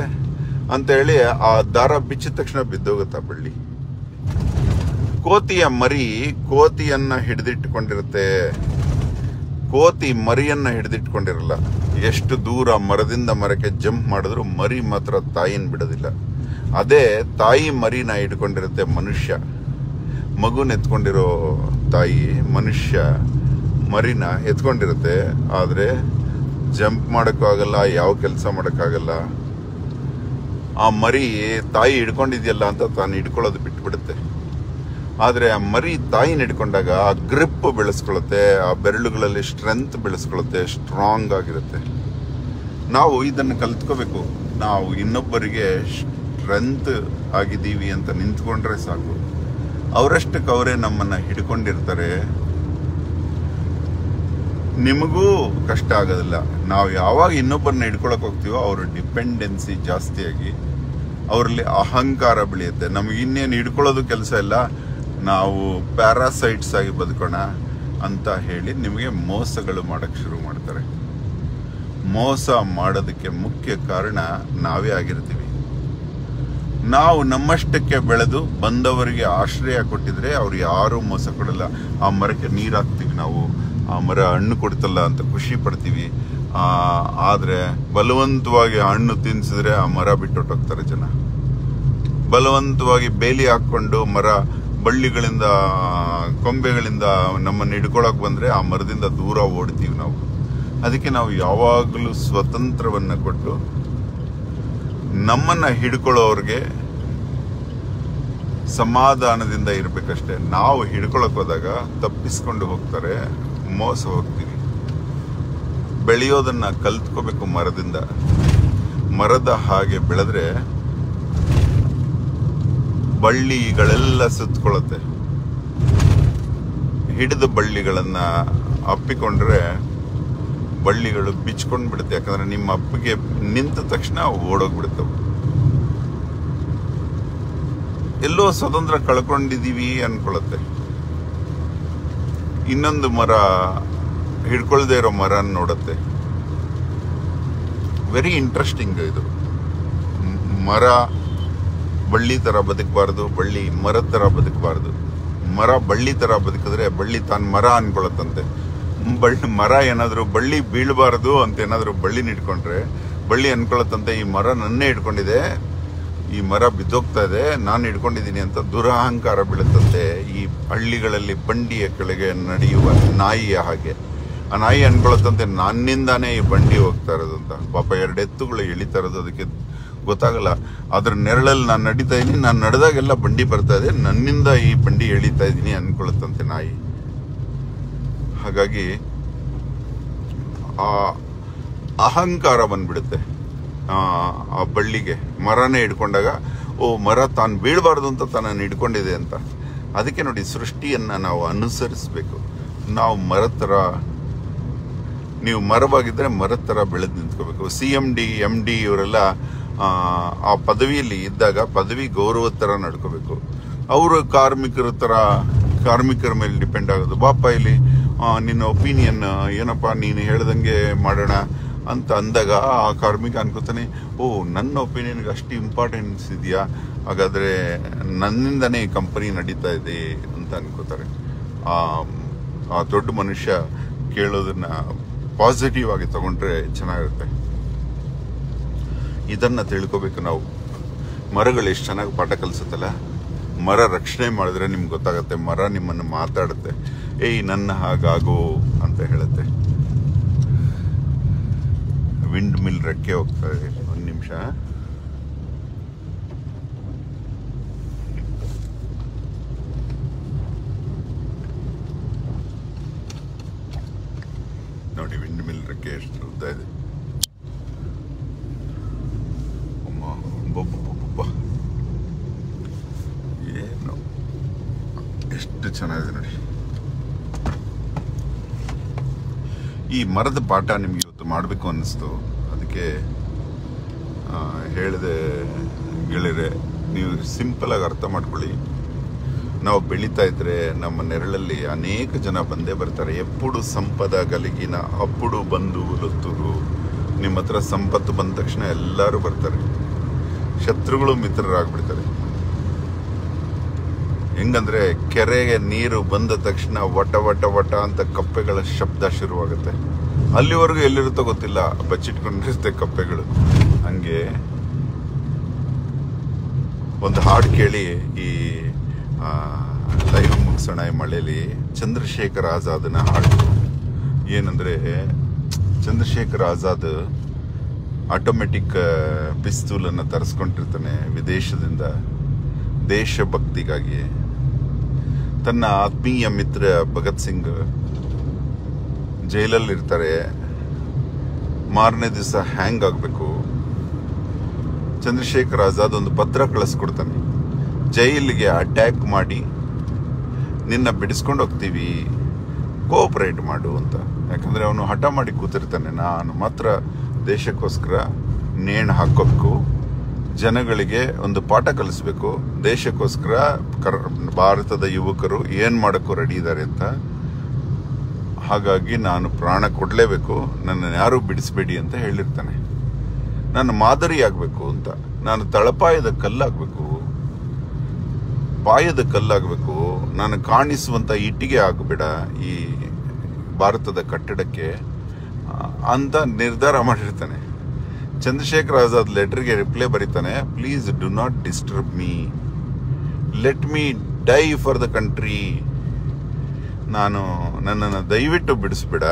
ಅಂತ ಹೇಳಿ ಆ ದಾರ ಬಿಚ್ಚಿದ ತಕ್ಷಣ ಬಿದ್ದೋಗುತ್ತಾ ಬಳ್ಳಿ. ಕೋತಿಯ ಮರಿ ಕೋತಿಯನ್ನ ಹಿಡಿದಿಟ್ಟುಕೊಂಡಿರುತ್ತೆ, ಕೋತಿ ಮರಿಯನ್ನ ಹಿಡಿದಿಟ್ಕೊಂಡಿರಲ್ಲ. ಎಷ್ಟು ದೂರ ಮರದಿಂದ ಮರಕ್ಕೆ ಜಂಪ್ ಮಾಡಿದ್ರು ಮರಿ ಮಾತ್ರ ತಾಯಿನ ಬಿಡೋದಿಲ್ಲ. ಅದೇ ತಾಯಿ ಮರಿನ ಹಿಡ್ಕೊಂಡಿರುತ್ತೆ ಮನುಷ್ಯ. ಮಗುನ ಎತ್ಕೊಂಡಿರೋ ತಾಯಿ ಮನುಷ್ಯ ಮರಿನ ಎತ್ಕೊಂಡಿರುತ್ತೆ, ಆದ್ರೆ ಜಂಪ್ ಮಾಡೋಕ್ಕಾಗಲ್ಲ, ಯಾವ ಕೆಲಸ ಮಾಡೋಕ್ಕಾಗಲ್ಲ. ಆ ಮರಿ ತಾಯಿ ಹಿಡ್ಕೊಂಡಿದ್ಯಲ್ಲ ಅಂತ ತಾನು ಹಿಡ್ಕೊಳ್ಳೋದು ಬಿಟ್ಬಿಡುತ್ತೆ. ಆದ್ರೆ ಆ ಮರಿ ತಾಯಿನ ಹಿಡ್ಕೊಂಡಾಗ ಆ ಗ್ರಿಪ್ ಬೆಳೆಸ್ಕೊಳುತ್ತೆ, ಆ ಬೆರಳುಗಳಲ್ಲಿ ಸ್ಟ್ರೆಂತ್ ಬೆಳೆಸ್ಕೊಳುತ್ತೆ, ಸ್ಟ್ರಾಂಗ್ ಆಗಿರುತ್ತೆ. ನಾವು ಇದನ್ನು ಕಲ್ತ್ಕೋಬೇಕು. ನಾವು ಇನ್ನೊಬ್ಬರಿಗೆ ಸ್ಟ್ರೆಂತ್ ಆಗಿದ್ದೀವಿ ಅಂತ ನಿಂತ್ಕೊಂಡ್ರೆ ಸಾಕು, ಅವರಷ್ಟಕ್ಕೆ ಅವರೇ ನಮ್ಮನ್ನ ಹಿಡ್ಕೊಂಡಿರ್ತಾರೆ. ನಿಮಗೂ ಕಷ್ಟ ಆಗೋದಿಲ್ಲ. ನಾವು ಯಾವಾಗ ಇನ್ನೊಬ್ಬರನ್ನ ಹಿಡ್ಕೊಳಕ್ ಹೋಗ್ತೀವೋ ಅವ್ರ ಡಿಪೆಂಡೆನ್ಸಿ ಜಾಸ್ತಿಯಾಗಿ ಅವರಲ್ಲಿ ಅಹಂಕಾರ ಬೆಳೆಯುತ್ತೆ. ನಮ್ಗೆ ಇನ್ನೇನು ಹಿಡ್ಕೊಳ್ಳೋದು ಕೆಲಸ ಇಲ್ಲ, ನಾವು ಪ್ಯಾರಾಸೈಟ್ಸ್ ಆಗಿ ಬದುಕೋಣ ಅಂತ ಹೇಳಿ ನಿಮಗೆ ಮೋಸಗಳು ಮಾಡಕ್ ಶುರು ಮಾಡ್ತಾರೆ. ಮೋಸ ಮಾಡೋದಕ್ಕೆ ಮುಖ್ಯ ಕಾರಣ ನಾವೇ ಆಗಿರ್ತೀವಿ. ನಾವು ನಮ್ಮಷ್ಟಕ್ಕೆ ಬೆಳೆದು ಬಂದವರಿಗೆ ಆಶ್ರಯ ಕೊಟ್ಟಿದ್ರೆ ಅವ್ರು ಯಾರೂ ಮೋಸ ಕೊಡಲ್ಲ. ಆ ಮರಕ್ಕೆ ನೀರು ಹಾಕ್ತೀವಿ ನಾವು, ಆ ಮರ ಹಣ್ಣು ಕೊಡ್ತಲ್ಲ ಅಂತ ಖುಷಿ ಪಡ್ತೀವಿ. ಆದ್ರೆ ಬಲವಂತವಾಗಿ ಹಣ್ಣು ತಿನ್ಸಿದ್ರೆ ಆ ಮರ ಬಿಟ್ಟೊಟ್ಟೋಗ್ತಾರೆ ಜನ. ಬಲವಂತವಾಗಿ ಬೇಲಿ ಹಾಕೊಂಡು ಮರ ಬಳ್ಳಿಗಳಿಂದ ಕೊಂಬೆಗಳಿಂದ ನಮ್ಮನ್ನು ಹಿಡ್ಕೊಳಕ್ ಬಂದ್ರೆ ಆ ಮರದಿಂದ ದೂರ ಓಡ್ತೀವಿ ನಾವು. ಅದಕ್ಕೆ ನಾವು ಯಾವಾಗಲೂ ಸ್ವತಂತ್ರವನ್ನ ಕೊಟ್ಟು ನಮ್ಮನ್ನ ಹಿಡ್ಕೊಳ್ಳೋರ್ಗೆ ಸಮಾಧಾನದಿಂದ ಇರ್ಬೇಕಷ್ಟೇ. ನಾವು ಹಿಡ್ಕೊಳಕ್ ಹೋದಾಗ ತಪ್ಪಿಸ್ಕೊಂಡು ಹೋಗ್ತಾರೆ, ಮೋಸ ಹೋಗ್ತೀವಿ. ಬೆಳೆಯೋದನ್ನ ಕಲ್ತ್ಕೋಬೇಕು ಮರದಿಂದ. ಮರದ ಹಾಗೆ ಬೆಳೆದ್ರೆ ಬಳ್ಳಿಗಳೆಲ್ಲ ಸುತ್ತಕೊಳ್ಳುತ್ತೆ. ಹಿಡಿದ ಬಳ್ಳಿಗಳನ್ನ ಅಪ್ಪಿಕೊಂಡ್ರೆ ಬಳ್ಳಿಗಳು ಬಿಚ್ಕೊಂಡ್ ಬಿಡುತ್ತೆ. ಯಾಕಂದ್ರೆ ನಿಮ್ಮ ಅಪ್ಪಿಗೆ ನಿಂತ ತಕ್ಷಣ ಓಡೋಗ್ಬಿಡುತ್ತವು. ಎಲ್ಲೋ ಸ್ವತಂತ್ರ ಕಳ್ಕೊಂಡಿದೀವಿ ಅನ್ಕೊಳತ್ತೆ. ಇನ್ನೊಂದು ಮರ ಹಿಡ್ಕೊಳ್ದೇ ಇರೋ ಮರ ನೋಡತ್ತೆ. ವೆರಿ ಇಂಟ್ರೆಸ್ಟಿಂಗ್ ಇದು. ಮರ ಬಳ್ಳಿ ತರ ಬದುಕಬಾರ್ದು, ಬಳ್ಳಿ ಮರ ತರ ಬದುಕಬಾರ್ದು. ಮರ ಬಳ್ಳಿ ತರ ಬದುಕಿದ್ರೆ ಬಳ್ಳಿ ತಾನು ಮರ ಅನ್ಕೊಳತ್ತಂತೆ. ಮರ ಏನಾದ್ರು ಬಳ್ಳಿ ಬೀಳಬಾರದು ಅಂತ ಏನಾದ್ರು ಬಳ್ಳಿನ ಹಿಡ್ಕೊಂಡ್ರೆ ಬಳ್ಳಿ ಅನ್ಕೊಳತ್ತಂತೆ, ಈ ಮರ ನನ್ನೇ ಹಿಡ್ಕೊಂಡಿದೆ, ಈ ಮರ ಬಿದ್ದೋಗ್ತಾ ಇದೆ, ನಾನು ಹಿಡ್ಕೊಂಡಿದ್ದೀನಿ ಅಂತ ದುರಹಂಕಾರ ಬೀಳುತ್ತಂತೆ. ಈ ಹಳ್ಳಿಗಳಲ್ಲಿ ಬಂಡಿಯ ಕೆಳಗೆ ನಡೆಯುವ ನಾಯಿಯ ಹಾಗೆ ಆ ನಾಯಿ ಅನ್ಕೊಳತ್ತಂತೆ, ನನ್ನಿಂದಾನೇ ಈ ಬಂಡಿ ಹೋಗ್ತಾ ಇರೋದು ಅಂತ. ಪಾಪ 2 ಎತ್ತುಗಳು ಎಳಿತಾ ಇರೋದು, ಅದಕ್ಕೆ ಗೊತ್ತಾಗಲ್ಲ. ಅದ್ರ ನೆರಳಲ್ಲಿ ನಾನು ನಡೀತಾ ಇದ್ದೀನಿ, ನಾನು ನಡೆದಾಗೆಲ್ಲ ಬಂಡಿ ಬರ್ತಾ ಇದೆ, ನನ್ನಿಂದ ಈ ಬಂಡಿ ಎಳಿತಾ ಇದ್ದೀನಿ ಅನ್ಕೊಳತ್ತಂತೆ ನಾಯಿ. ಹಾಗಾಗಿ ಆ ಅಹಂಕಾರ ಬಂದ್ಬಿಡುತ್ತೆ ಆ ಬಳ್ಳಿಗೆ. ಮರನೇ ಹಿಡ್ಕೊಂಡಾಗ ಓ ಮರ ತಾನು ಬೀಳಬಾರ್ದು ಅಂತ ತಾನು ಹಿಡ್ಕೊಂಡಿದೆ ಅಂತ. ಅದಕ್ಕೆ ನೋಡಿ, ಸೃಷ್ಟಿಯನ್ನ ನಾವು ಅನುಸರಿಸಬೇಕು. ನಾವು ಮರದ ತರ, ನೀವು ಮರವಾಗಿದ್ರೆ ಮರದ ತರ ಬೆಳೆದು ನಿಂತ್ಕೋಬೇಕು. CMD MD ಇವರೆಲ್ಲ ಆ ಪದವಿಯಲ್ಲಿ ಇದ್ದಾಗ ಪದವಿ ಗೌರವದ ತರ ನಡ್ಕೋಬೇಕು. ಅವರು ಕಾರ್ಮಿಕರ ಮೇಲೆ ಡಿಪೆಂಡ್ ಆಗೋದು. ಬಾಪ ಇಲ್ಲಿ ನಿನ್ನ ಒಪಿನಿಯನ್ ಏನಪ್ಪಾ, ನೀನು ಹೇಳ್ದಂಗೆ ಮಾಡೋಣ ಅಂತ ಅಂದಾಗ ಆ ಕಾರ್ಮಿಕ ಅನ್ಕೋತಾನೆ, ಓ ನನ್ನ ಒಪಿನಿಯನ್ಗೆ ಅಷ್ಟು ಇಂಪಾರ್ಟೆನ್ಸ್ ಇದೆಯಾ, ಹಾಗಾದ್ರೆ ನನ್ನಿಂದನೇ ಈ ಕಂಪನಿ ನಡೀತಾ ಇದೆ ಅಂತ ಅನ್ಕೋತಾರೆ. ಆ ದೊಡ್ಡ ಮನುಷ್ಯ ಕೇಳೋದನ್ನ ಪಾಸಿಟಿವ್ ಆಗಿ ತಗೊಂಡ್ರೆ ಚೆನ್ನಾಗಿರುತ್ತೆ. ಇದನ್ನ ತಿಳ್ಕೋಬೇಕು ನಾವು. ಮರಗಳು ಎಷ್ಟು ಚೆನ್ನಾಗಿ ಪಾಠ ಕಲಿಸುತ್ತಲ್ಲ. ಮರ ರಕ್ಷಣೆ ಮಾಡಿದ್ರೆ ನಿಮ್ಗೆ ಗೊತ್ತಾಗತ್ತೆ. ಮರ ನಿಮ್ಮನ್ನು ಮಾತಾಡುತ್ತೆ, ಏಯ್ ನನ್ನ ಹಾಗಾಗೋ ಅಂತ ಹೇಳುತ್ತೆ. ವಿಂಡ್ ಮಿಲ್ ರೆಕ್ಕೆ ಹೋಗ್ತಾರೆ. 1 ನಿಮಿಷ. ನೋಡಿ ವಿಂಡ್ ಮಿಲ್ ರೆಕ್ಕೆ ಎಷ್ಟು ಉದ್ದ ಇದೆ. ಏನು ಎಷ್ಟು ಚೆನ್ನಾಗಿದೆ ನೋಡಿ. ಈ ಮರದ ಪಾಠ ನಿಮ್ಗೆ ಇವತ್ತು ಮಾಡಬೇಕು ಅನ್ನಿಸ್ತು, ಅದಕ್ಕೆ ಹೇಳಿದೆ. ಗೆಳೆಯರೆ, ನೀವು ಸಿಂಪಲ್ ಆಗಿ ಅರ್ಥ ಮಾಡ್ಕೊಳ್ಳಿ. ನಾವು ಬೆಳೀತಾ ಇದ್ರೆ ನಮ್ಮ ನೆರಳಲ್ಲಿ ಅನೇಕ ಜನ ಬಂದೇ ಬರ್ತಾರೆ. ಎప్పుడు ಸಂಪದ ಗಲಿಗಿನ ಅప్పుడు ಬಂದು ಲೊತ್ತೂರು. ನಿಮ್ಮ ಹತ್ರ ಸಂಪತ್ತು ಬಂದ ತಕ್ಷಣ ಎಲ್ಲರೂ ಬರ್ತಾರೆ. ಶತ್ರುಗಳು ಮಿತ್ರರಾಗ್ಬಿಡ್ತಾರೆ. ಹೆಂಗಂದ್ರೆ ಕೆರೆಗೆ ನೀರು ಬಂದ ತಕ್ಷಣ ವಟ ವಟ ವಟ ಅಂತ ಕಪ್ಪೆಗಳ ಶಬ್ದ ಶುರುವಾಗುತ್ತೆ. ಅಲ್ಲಿವರೆಗೂ ಎಲ್ಲಿರುತ್ತೋ ಗೊತ್ತಿಲ್ಲ, ಬಚ್ಚಿಟ್ಕೊಂಡಿರುತ್ತೆ ಕಪ್ಪೆಗಳು. ಹಂಗೆ ಒಂದು ಹಾಡು ಕೇಳಿ ಈ ಲೈವ್ ಮುಗಿಸೋಣ. ಈ ಮಳೆಯಲ್ಲಿ ಚಂದ್ರಶೇಖರ್ ಆಜಾದ್ನ ಹಾಡು ಏನಂದ್ರೆ, ಚಂದ್ರಶೇಖರ್ ಆಜಾದ್ ಆಟೋಮೆಟಿಕ್ ಪಿಸ್ತೂಲನ್ನು ತರಿಸ್ಕೊಂಡಿರ್ತಾನೆ ವಿದೇಶದಿಂದ ದೇಶಭಕ್ತಿಗಾಗಿ. ತನ್ನ ಆತ್ಮೀಯ ಮಿತ್ರ ಭಗತ್ ಸಿಂಗ್ ಜೈಲಲ್ಲಿ ಇರ್ತಾರೆ. ಮಾರನೇ ದಿವಸ ಹ್ಯಾಂಗ್ ಆಗಬೇಕು. ಚಂದ್ರಶೇಖರ್ ಆಜಾದ್ ಒಂದು ಪತ್ರ ಕಳಿಸ್ಕೊಡ್ತಾನೆ, ಜೈಲಿಗೆ ಅಟ್ಯಾಕ್ ಮಾಡಿ ನಿನ್ನ ಬಿಡಿಸ್ಕೊಂಡು ಹೋಗ್ತೀವಿ, ಕೋಆಪರೇಟ್ ಮಾಡು ಅಂತ. ಯಾಕಂದ್ರೆ ಅವನು ಹಠ ಮಾಡಿ ಕೂತಿರ್ತಾನೆ, ನಾನು ಮಾತ್ರ ದೇಶಕ್ಕೋಸ್ಕರ ನೇಣು ಹಾಕೋಬೇಕು, ಜನಗಳಿಗೆ ಒಂದು ಪಾಠ ಕಲಿಸ್ಬೇಕು, ದೇಶಕ್ಕೋಸ್ಕರ ಭಾರತದ ಯುವಕರು ಏನ್ ಮಾಡಕ್ಕೂ ರೆಡಿ ಇದ್ದಾರೆ ಅಂತ. ಹಾಗಾಗಿ ನಾನು ಪ್ರಾಣ ಕೊಡ್ಲೇಬೇಕು, ನನ್ನನ್ನು ಯಾರು ಬಿಡಿಸ್ಬೇಡಿ ಅಂತ ಹೇಳಿರ್ತಾನೆ. ನಾನು ಮಾದರಿ ಆಗ್ಬೇಕು ಅಂತ, ನಾನು ತಳಪಾಯದ ಕಲ್ಲಾಗಬೇಕು, ಪಾಯದ ಕಲ್ಲಾಗಬೇಕು, ನಾನು ಕಾಣಿಸುವಂತ ಇಟ್ಟಿಗೆ ಆಗಬೇಡ ಈ ಭಾರತದ ಕಟ್ಟಡಕ್ಕೆ ಅಂತ ನಿರ್ಧಾರ ಮಾಡಿರ್ತಾನೆ. ಚಂದ್ರಶೇಖರ್ ಆಜಾದ್ ಲೆಟರ್ಗೆ ರಿಪ್ಲೈ ಬರೀತಾನೆ, please do not disturb me, let me die for the country. ನನ್ನನ್ನು ದಯವಿಟ್ಟು ಬಿಡಿಸ್ಬೇಡ,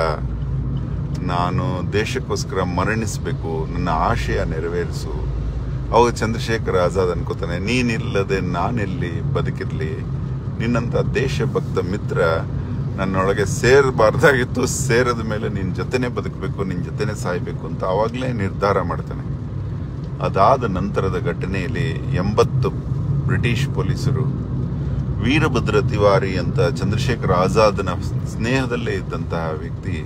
ನಾನು ದೇಶಕ್ಕೋಸ್ಕರ ಮರಣಿಸಬೇಕು, ನನ್ನ ಆಶಯ ನೆರವೇರಿಸು. ಅವಾಗ ಚಂದ್ರಶೇಖರ್ ಆಜಾದ್ ಅನ್ಕೋತಾನೆ, ನೀನಿಲ್ಲದೆ ನಾನೆಲ್ಲಿ ಬದುಕಿರ್ಲಿ, ನಿನ್ನಂತ ದೇಶಭಕ್ತ ಮಿತ್ರ ನನ್ನೊಳಗೆ ಸೇರಬಾರ್ದಾಗಿತ್ತು, ಸೇರದ ಮೇಲೆ ನಿನ್ನ ಜೊತೆನೆ ಬದುಕಬೇಕು, ನಿನ್ನ ಜೊತೆನೆ ಸಾಯ್ಬೇಕು ಅಂತ ಆವಾಗಲೇ ನಿರ್ಧಾರ ಮಾಡ್ತಾನೆ. ಅದಾದ ನಂತರದ ಘಟನೆಯಲ್ಲಿ 80 ಬ್ರಿಟಿಷ್ ಪೊಲೀಸರು ವೀರಭದ್ರ ತಿವಾರಿ ಅಂತ ಚಂದ್ರಶೇಖರ್ ಆಜಾದ್ನ ಸ್ನೇಹದಲ್ಲೇ ಇದ್ದಂತಹ ವ್ಯಕ್ತಿ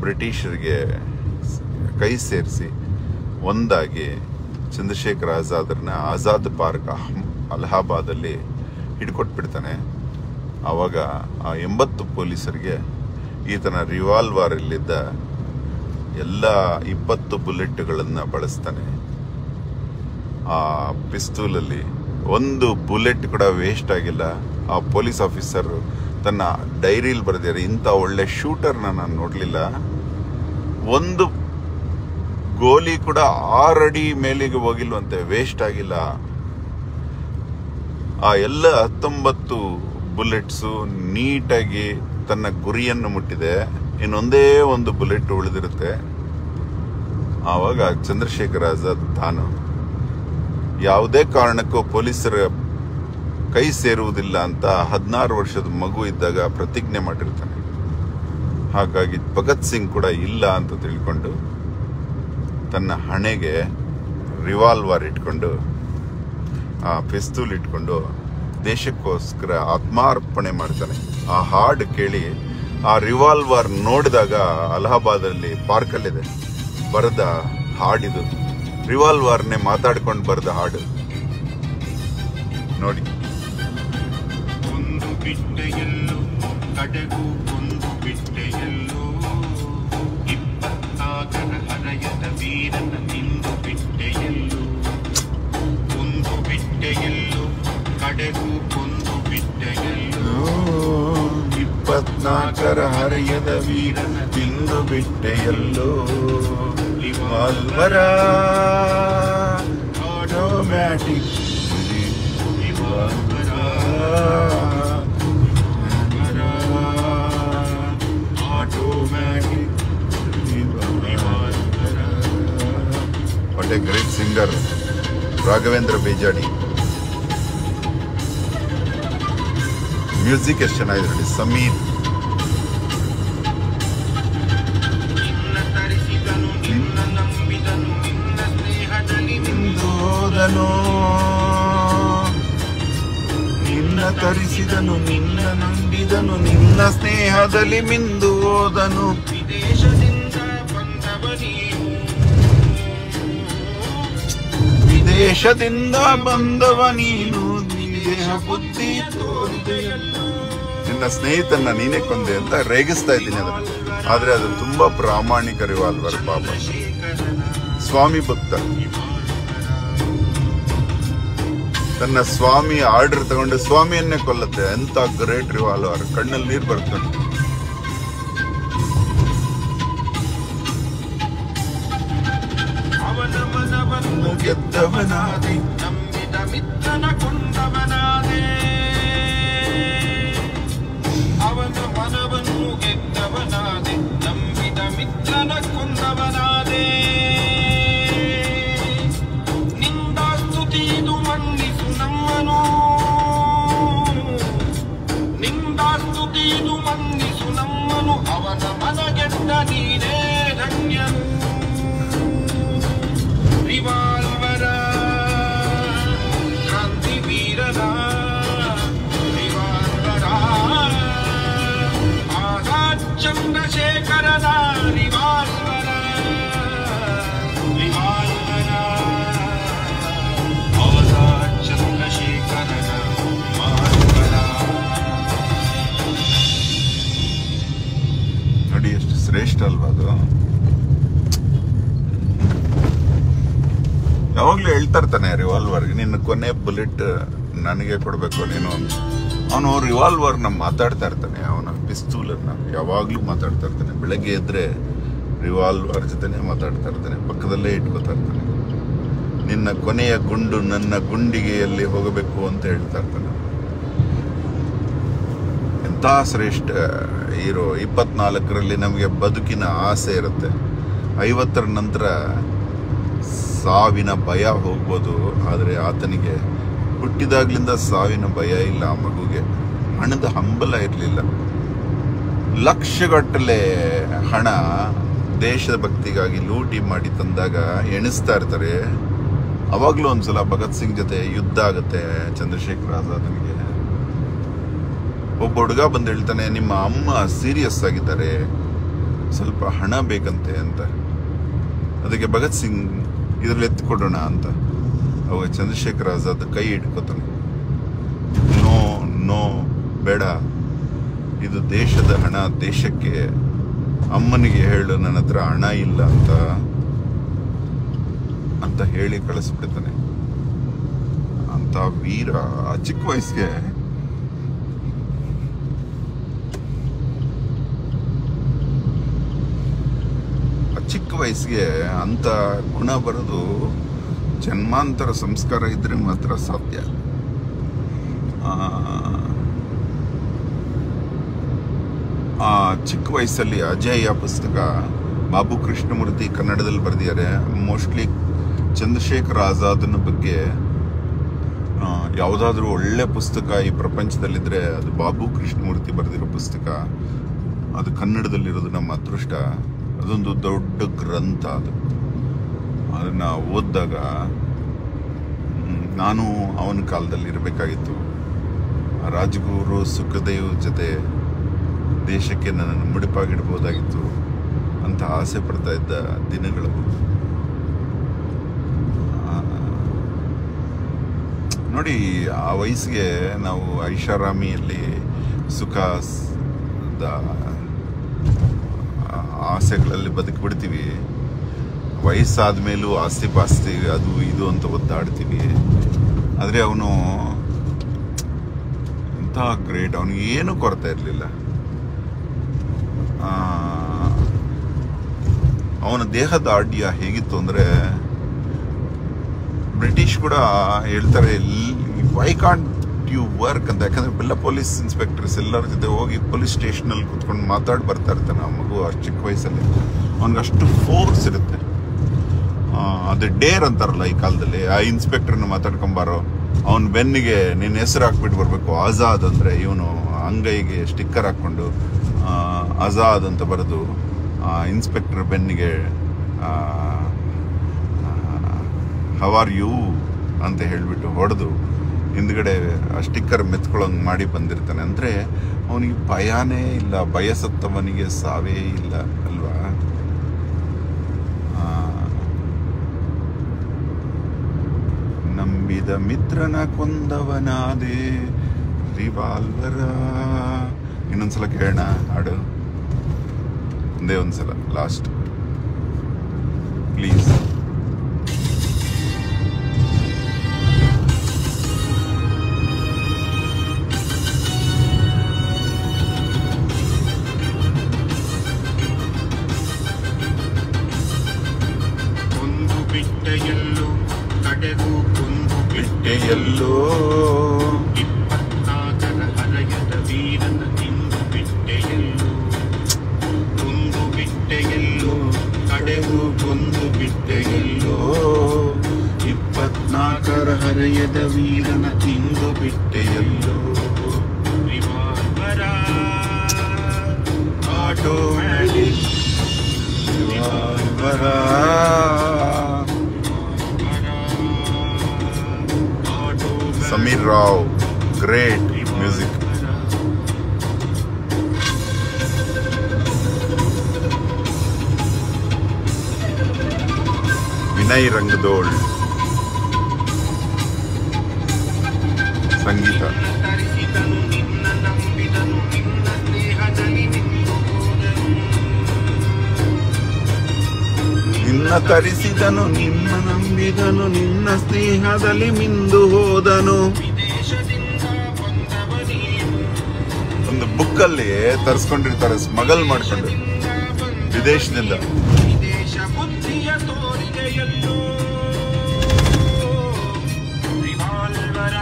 ಬ್ರಿಟಿಷರಿಗೆ ಕೈ ಸೇರಿಸಿ ಒಂದಾಗಿ ಚಂದ್ರಶೇಖರ್ ಆಜಾದ್ರನ್ನ ಆಜಾದ್ ಪಾರ್ಕ್ ಅಲಹಾಬಾದಲ್ಲಿ ಹಿಡ್ಕೊಟ್ಬಿಡ್ತಾನೆ. ಆವಾಗ ಆ 80 ಪೊಲೀಸರಿಗೆ ಈತನ ರಿವಾಲ್ವರ್ ಇಲ್ಲಿದ್ದ ಎಲ್ಲ 20 ಬುಲೆಟ್ಗಳನ್ನು ಬಳಸ್ತಾನೆ. ಆ ಪಿಸ್ತೂಲಲ್ಲಿ ಒಂದು ಬುಲೆಟ್ ಕೂಡ ವೇಸ್ಟ್ ಆಗಿಲ್ಲ. ಆ ಪೊಲೀಸ್ ಆಫೀಸರ್ ತನ್ನ ಡೈರಿಯಲ್ಲಿ ಬರೆದಿದ್ದಾರೆ, ಇಂಥ ಒಳ್ಳೆ ಶೂಟರ್ನ ನಾನು ನೋಡಲಿಲ್ಲ, ಒಂದು ಗೋಲಿ ಕೂಡ 6 ಅಡಿ ಮೇಲಿಗೆ ಹೋಗಿಲ್ವಂತೆ, ವೇಸ್ಟ್ ಆಗಿಲ್ಲ. ಆ ಎಲ್ಲ 19 ಬುಲೆಟ್ಸು ನೀಟಾಗಿ ತನ್ನ ಗುರಿಯನ್ನು ಮುಟ್ಟಿದೆ, ಇನ್ನೊಂದೇ ಒಂದು ಬುಲೆಟ್ ಉಳಿದಿರುತ್ತೆ. ಆವಾಗ ಚಂದ್ರಶೇಖರ್ ಆಜಾದ್ ತಾನು ಯಾವುದೇ ಕಾರಣಕ್ಕೂ ಪೊಲೀಸರ ಕೈ ಸೇರುವುದಿಲ್ಲ ಅಂತ 16 ವರ್ಷದ ಮಗು ಇದ್ದಾಗ ಪ್ರತಿಜ್ಞೆ ಮಾಡಿರ್ತಾನೆ. ಹಾಗಾಗಿ ಭಗತ್ ಸಿಂಗ್ ಕೂಡ ಇಲ್ಲ ಅಂತ ತಿಳ್ಕೊಂಡು ತನ್ನ ಹಣೆಗೆ ರಿವಾಲ್ವರ್ ಇಟ್ಕೊಂಡು, ಆ ಪಿಸ್ತೂಲ್ ಇಟ್ಕೊಂಡು ದೇಶಕ್ಕೋಸ್ಕರ ಆತ್ಮಾರ್ಪಣೆ ಮಾಡ್ತಾನೆ. ಆ ಹಾಡು ಕೇಳಿ ಆ ರಿವಾಲ್ವರ್ ನೋಡಿದಾಗ ಅಲಹಾಬಾದಲ್ಲಿ ಪಾರ್ಕಲ್ಲಿದೆ ಬರೆದ ಹಾಡಿದು. ರಿವಾಲ್ವರ್ನೇ ಮಾತಾಡ್ಕೊಂಡು ಬರೆದ ಹಾಡು ನೋಡಿ. ಒಂದು ಬಿಟ್ಟೆಯಲ್ಲೂ ಕಡೆಗೂ ಒಂದು ಬಿಟ್ಟೆಯಲ್ಲೂ 24 ಹರೆಯದ ವೀರನ ನಿಂದು ಬಿಟ್ಟೆಯಲ್ಲೂ, ಒಂದು ಬಿಟ್ಟೆಯಲ್ಲೂ ಕಡೆಗೂ ಒಂದು ಬಿಟ್ಟೆಯಲ್ಲೂ 24 ಹರೆಯದ ವೀರನ ತಿಂದು ಬಿಟ್ಟೆಯಲ್ಲೋ. ರಿವಾಲ್ವರ ಆಟೋಮ್ಯಾಟಿಕ್ ರಿವಾಲ್ವರ ಆಟೋಮ್ಯಾಟಿಕ್ ರಿವಾಲ್ವರ. What a great singer Raghavendra Bejadi. Music ಎಷ್ಟು ಚೆನ್ನಾಗಿದೆ ನೋಡಿ. ಸಮೀರ್ ನಿನ್ನ ತರಿಸಿದನು, ನಿನ್ನ ನಂಬಿದನು, ನಿನ್ನ ಸ್ನೇಹದಲ್ಲಿ ಮಿಂದು ಹೋದನು. ವಿದೇಶದಿಂದ ಬಂದವ ನೀನು, ವಿದೇಶದಿಂದ ಬಂದವ ನೀನು, ದೇಹ ಬುದ್ಧಿ ತೋರಿದೆಯಲ್ಲ. ನಿನ್ನ ಸ್ನೇಹಿತನ ನೀನೇ ಕೊಂದೆ ಅಂತ ರೇಗಿಸ್ತಾ ಇದ್ದೀನಿ ಅದನ್ನು. ಆದ್ರೆ ಅದು ತುಂಬಾ ಪ್ರಾಮಾಣಿಕ ರಿವಾಲ್ವರ್ ಪಾಪ. ಸ್ವಾಮಿ ಭಕ್ತ ತನ್ನ ಸ್ವಾಮಿ ಆರ್ಡರ್ ತಗೊಂಡು ಸ್ವಾಮಿಯನ್ನೇ ಕೊಲ್ಲತ್ತೆ. ಎಂತ ಗ್ರೇಟ್ ರಿವಾಲ್ವರ್. ಕಣ್ಣಲ್ಲಿ ನೀರು ಬರ್ತದೆ. ಅವನ ಮನವನ್ನು ಗೆದ್ದವನಾದೆ, ನಂಬಿದ ಮಿತ್ರನ ಕೊಂದವನಾದೆ. ಅವನ ಮನವನ್ನು ಗೆದ್ದವನಾದೆ, ನಂಬಿದ ಮಿತ್ರನ ಕೊಂದವನಾದೆ. ನಿಂದ ಸ್ತುತಿದು ಮನ್ನಿಸು ನಮ್ಮನು, ನಿಂದ ಸ್ತುತಿದು ಮನ್ನಿಸು ನಮ್ಮನು. ಅವನ ಮನಗೆದ್ದ ನೀನೇ ಧನ್ಯನು. ರಿವಾಲ್ವರ ಕ್ರಾಂತಿವೀರರ ರಿವಾಲ್ವರ, ಆಜಾದ್ ಚಂದ್ರಶೇಖರನ ರಿವಾಲ್ವರ, ರಿವಾಲ್ವರ ಆಜಾದ್ ಚಂದ್ರಶೇಖರನ ರಿವಾಲ್ವರ. ನೋಡಿ ಎಷ್ಟು ಶ್ರೇಷ್ಠ ಅಲ್ವಾ ಅದು. ಯಾವಾಗ್ಲೂ ಹೇಳ್ತಾ ಇರ್ತಾನೆ ರಿವಾಲ್ವರ್ಗೆ, ನಿನ್ನ ಕೊನೆ ಬುಲೆಟ್ ನನಗೆ ಕೊಡ್ಬೇಕು ನೀನು. ಅವನು ರಿವಾಲ್ವರ್ನ ಮಾತಾಡ್ತಾ ಇರ್ತಾನೆ, ಅವನ ಪಿಸ್ತೂಲನ್ನ ಯಾವಾಗ್ಲೂ ಮಾತಾಡ್ತಾ ಇರ್ತಾನೆ. ಬೆಳಗ್ಗೆ ಎದ್ರೆ ರಿವಾಲ್ವರ್ ಜೊತೆನೆ ಮಾತಾಡ್ತಾ ಇರ್ತಾನೆ, ಪಕ್ಕದಲ್ಲೇ ಇಟ್ಕೋತಾ ಇರ್ತಾನೆ. ನಿನ್ನ ಕೊನೆಯ ಗುಂಡು ನನ್ನ ಗುಂಡಿಗೆಯಲ್ಲಿ ಹೋಗಬೇಕು ಅಂತ ಹೇಳ್ತಾ ಇರ್ತಾನೆ. ಎಂತ ಶ್ರೇಷ್ಠ ಹೀರೋ. 24ರಲ್ಲಿ ನಮಗೆ ಬದುಕಿನ ಆಸೆ ಇರುತ್ತೆ. 50ರ ನಂತರ ಸಾವಿನ ಭಯ ಹೋಗ್ಬೋದು, ಆದರೆ ಆತನಿಗೆ ಹುಟ್ಟಿದಾಗ್ಲಿಂದ ಸಾವಿನ ಭಯ ಇಲ್ಲ. ಆ ಮಗುಗೆ ಹಣದ ಹಂಬಲ ಇರಲಿಲ್ಲ. ಲಕ್ಷಗಟ್ಟಲೆ ಹಣ ದೇಶದ ಭಕ್ತಿಗಾಗಿ ಲೂಟಿ ಮಾಡಿ ತಂದಾಗ ಎಣಿಸ್ತಾ ಇರ್ತಾರೆ. ಅವಾಗ್ಲೂ ಒಂದ್ಸಲ ಭಗತ್ ಸಿಂಗ್ ಜೊತೆ ಯುದ್ಧ ಆಗುತ್ತೆ ಚಂದ್ರಶೇಖರ್ ಆಜಾದ್ನಿಗೆ. ಒಬ್ಬ ಹುಡುಗ ಬಂದು ಹೇಳ್ತಾನೆ, ನಿಮ್ಮ ಅಮ್ಮ ಸೀರಿಯಸ್ ಆಗಿದ್ದಾರೆ, ಸ್ವಲ್ಪ ಹಣ ಬೇಕಂತೆ ಅಂತ. ಅದಕ್ಕೆ ಭಗತ್ ಸಿಂಗ್ ಇದ್ರಲ್ಲಿ ಎತ್ಕೊಡೋಣ ಅಂತ. ಅವಾಗ ಚಂದ್ರಶೇಖರ್ ಆಜಾದ್ ಕೈ ಹಿಡ್ಕೋತಾನೆ. ನೋ ನೋ ಬೇಡ, ಇದು ದೇಶದ ಹಣ, ದೇಶಕ್ಕೆ. ಅಮ್ಮನಿಗೆ ಹೇಳು ನನ್ನ ಹತ್ರ ಹಣ ಇಲ್ಲ ಅಂತ ಹೇಳಿ ಕಳಿಸ್ಬಿಡ್ತಾನೆ. ಅಂತ ವೀರ ಚಿಕ್ಕ ವಯಸ್ಸಿಗೆ ಅಂತ ಗುಣ ಬರೋದು ಜನ್ಮಾಂತರ ಸಂಸ್ಕಾರ ಇದ್ರೆ ಮಾತ್ರ ಸಾಧ್ಯ. ಆ ಚಿಕ್ಕ ವಯಸ್ಸಲ್ಲಿ ಅಜೇಯ ಪುಸ್ತಕ ಬಾಬು ಕೃಷ್ಣಮೂರ್ತಿ ಕನ್ನಡದಲ್ಲಿ ಬರೆದಿದ್ದಾರೆ. ಮೋಸ್ಟ್ಲಿ ಚಂದ್ರಶೇಖರ್ ಆಜಾದ್ನ ಬಗ್ಗೆ ಯಾವುದಾದ್ರೂ ಒಳ್ಳೆ ಪುಸ್ತಕ ಈ ಪ್ರಪಂಚದಲ್ಲಿದ್ರೆ ಅದು ಬಾಬು ಕೃಷ್ಣಮೂರ್ತಿ ಬರೆದಿರೋ ಪುಸ್ತಕ. ಅದು ಕನ್ನಡದಲ್ಲಿರೋದು ನಮ್ಮ ಅದೃಷ್ಟ. ಅದೊಂದು ದೊಡ್ಡ ಗ್ರಂಥ. ಅದನ್ನ ಓದಿದಾಗ ನಾನು ಅವನ ಕಾಲದಲ್ಲಿ ಇರಬೇಕಾಗಿತ್ತು. ರಾಜಗುರು ಸುಖದೇವ್ ಜೊತೆ ದೇಶಕ್ಕೆ ನನ್ನನ್ನು ಮುಡಿಪಾಗಿಡ್ಬೋದಾಗಿತ್ತು ಅಂತ ಆಸೆ ಪಡ್ತಾ ಇದ್ದ ದಿನಗಳು. ನೋಡಿ, ಆ ವಯಸ್ಸಿಗೆ ನಾವು ಐಷಾರಾಮಿಯಲ್ಲಿ ಸುಖದ ಆಸೆಗಳಲ್ಲಿ ಬದುಕಿಬಿಡ್ತೀವಿ. ವಯಸ್ಸಾದ ಮೇಲೂ ಆಸ್ತಿ ಪಾಸ್ತಿ ಅದು ಇದು ಅಂತ ಒದ್ದಾಡ್ತೀವಿ. ಆದರೆ ಅವನು ಎಂಥ ಗ್ರೇಟ್. ಅವನಿಗೆ ಏನೂ ಕೊರತೆ ಇರಲಿಲ್ಲ. ಅವನ ದೇಹದ ಆಡ್ಯ ಹೇಗಿತ್ತು ಅಂದರೆ, ಬ್ರಿಟಿಷ್ ಕೂಡ ಹೇಳ್ತಾರೆ, ವೈ ಕಾಂಟ್ ಯು ವರ್ಕ್ ಅಂತ. ಯಾಕಂದ್ರೆ ಎಲ್ಲ ಪೊಲೀಸ್ ಇನ್ಸ್ಪೆಕ್ಟರ್ಸ್ ಎಲ್ಲರ ಜೊತೆ ಹೋಗಿ ಪೊಲೀಸ್ ಸ್ಟೇಷನಲ್ಲಿ ಕುತ್ಕೊಂಡು ಮಾತಾಡಿ ಬರ್ತಾ ಇರ್ತಾನೆ ಆ ಮಗು ಅಷ್ಟು ಚಿಕ್ಕ ವಯಸ್ಸಲ್ಲಿ. ಅವನಿಗೆ ಅಷ್ಟು ಫೋರ್ಸ್ ಇರುತ್ತೆ. ಅದು ಡೇರ್ ಅಂತಾರಲ್ಲ ಈ ಕಾಲದಲ್ಲಿ. ಆ ಇನ್ಸ್ಪೆಕ್ಟರ್ನ ಮಾತಾಡ್ಕೊಂಬಾರೋ, ಅವನ ಬೆನ್ನಿಗೆ ನಿನ್ನ ಹೆಸರು ಹಾಕ್ಬಿಟ್ಟು ಬರಬೇಕು. ಆಜಾದ್ ಅಂದರೆ ಇವನು ಅಂಗೈಗೆ ಸ್ಟಿಕ್ಕರ್ ಹಾಕ್ಕೊಂಡು ಆಜಾದ್ ಅಂತ ಬರೆದು ಇನ್ಸ್ಪೆಕ್ಟರ್ ಬೆನ್ನಿಗೆ ಹೌ ಆರ್ ಯು ಅಂತ ಹೇಳಿಬಿಟ್ಟು ಹೊಡೆದು ಹಿಂದ್ಗಡೆ ಆ ಸ್ಟಿಕ್ಕರ್ ಮೆತ್ಕೊಳ್ಳೋಂಗೆ ಮಾಡಿ ಬಂದಿರ್ತಾನೆ. ಅಂದರೆ ಅವನಿಗೆ ಭಯನೇ ಇಲ್ಲ. ಬಯಸತ್ತವನಿಗೆ ಸಾವೇ ಇಲ್ಲ ಅಲ್ವಾ. ನಂಬಿದ ಮಿತ್ರನ ಕೊಂದವನಾದೆ ರಿವಾಲ್ವರ. ಇನ್ನೊಂದ್ಸಲ ಕೇಳೋಣ ಹಾಡು, ಒಂದೇ ಒಂದ್ಸಲ ಲಾಸ್ಟ್ ಪ್ಲೀಸ್. ಬಿಟ್ಟೆಯಲ್ಲೋ ಕಡೆಗೂ ಕೊಂದು ಬಿಟ್ಟೆಯಲ್ಲೋ 24ರ ಹರೆಯದ ವೀರನ ತಿಂದು ಬಿಟ್ಟೆಯಲ್ಲೋ ಕೊಂದು ಬಿಟ್ಟೆಯಲ್ಲೋ ಕಡೆಗೂ ಕೊಂದು ಬಿಟ್ಟೆಯಲ್ಲೋ 24ರ ಹರೆಯದ ವೀರನ ತಿಂದು ಬಿಟ್ಟೆಯಲ್ಲೋ ರಿವಾಲ್ವರ ಆಟೋಮ್ಯಾಟಿಕ್ ರಿವಾಲ್ವರ ಸಮೀರ್ ರಾವ್ ಗ್ರೇಟ್ ಮ್ಯೂಸಿಕ್ ವಿನಯ್ ರಂಗದೋಳ್ ಸಂಗೀತ ತರಿಸಿದನು ನಿನ್ನ ನಂಬಿದನು ನಿನ್ನ ಸ್ನೇಹದಲ್ಲಿ ನಿಂತು ಹೋದನು ನಿನ್ನ ತರಿಸಿದನು ನಿನ್ನ ನಂಬಿದನು ನಿನ್ನ ಸ್ನೇಹದಲ್ಲಿ ಮಿಂದು ಹೋದನು ವಿದೇಶದಿಂದ ಬಂದವ ನೀನು ಒಂದು ಬುಕ್ ಅಲ್ಲಿ ತರಿಸ್ಕೊಂಡಿರ್ತಾರೆ ಸ್ಮಗಲ್ ಮಾಡ್ಕೊಂಡು ವಿದೇಶದಿಂದ ವಿದೇಶ ಬುದ್ಧಿಯ ತೋರಿದೆಯಲ್ಲೋ ರಿವಾಲ್ವರ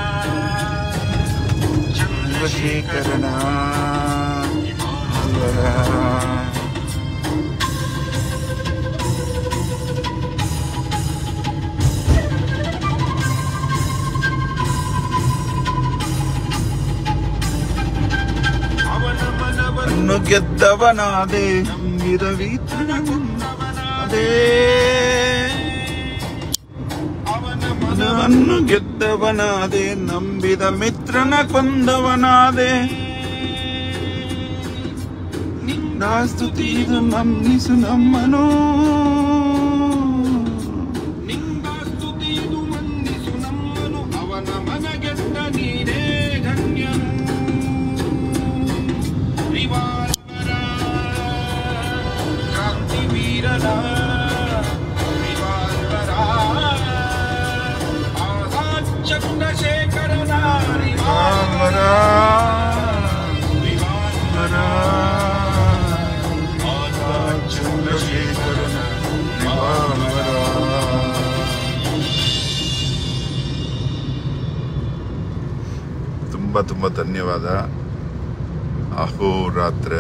ಚಂದ್ರಶೇಖರನ ಅವನ ಮನವನ್ನು ಗೆದ್ದವನಾದೆ ನಂಬಿದ ವೀತನವನಾದೆ ಅವನ ಮನವನ್ನು ಗೆದ್ದವನಾದೆ ನಂಬಿದ ಮಿತ್ರನ ಕೊಂದವನಾದೆ ನಿನ್ನ ಸ್ತುತಿ ಇದು ನಮ್ಮಿಸು ನಮ್ಮನು ನಿಂದ ಸ್ತುತಿದು ಮನ್ನಿಸು ನಮ್ಮನು ಅವನ ಮನಗೆದ್ದ ನೀನೇ ಧನ್ಯನು ರಿವಾಲ್ವರ ಕ್ರಾಂತಿವೀರನ ರಿವಾಲ್ವರ ಆಜಾದ್ ಚಂದ್ರಶೇಖರನ ರಿವಾಲ್ವರ ರಿವಾಲ್ವರ ಆಜಾದ್ ಚಂದ್ರಶೇಖರನ ರಿವಾಲ್ವರ ತುಂಬಾ ತುಂಬಾ ಧನ್ಯವಾದ. ಅಹೋರಾತ್ರ.